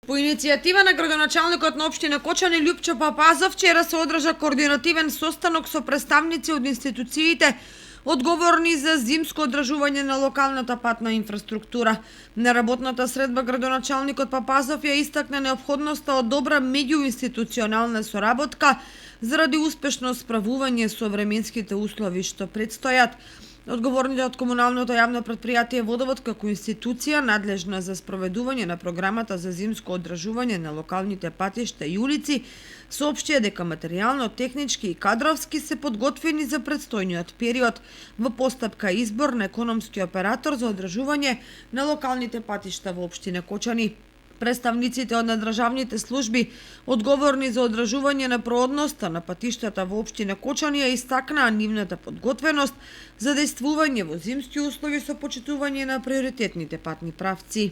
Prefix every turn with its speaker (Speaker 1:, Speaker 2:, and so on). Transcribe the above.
Speaker 1: По иницијатива на градоначалникот на општина Кочани Љупчо Папазов вчера се одржа координативен состанок со представници од институциите одговорни за зимско одржување на локалната патна инфраструктура. На работната средба градоначалникот Папазов ја истакна неопходноста од добра меѓуинституционална соработка заради успешно справување со временските услови што предстојат. Одговорните од комуналното јавно претпријатие Водовод како институција надлежна за спроведување на програмата за зимско одржување на локалните патишта и улици соопштија дека материјално, технички и кадровски се подготвени за предстојниот период во постапка избор на економски оператор за одржување на локалните патишта во општина Кочани. Представниците од надржавните служби одговорни за одржување на проодноста на патиштата во општина Кочани ја истакнаа нивната подготвеност за дејствување во зимски услови со почитување на приоритетните патни правци.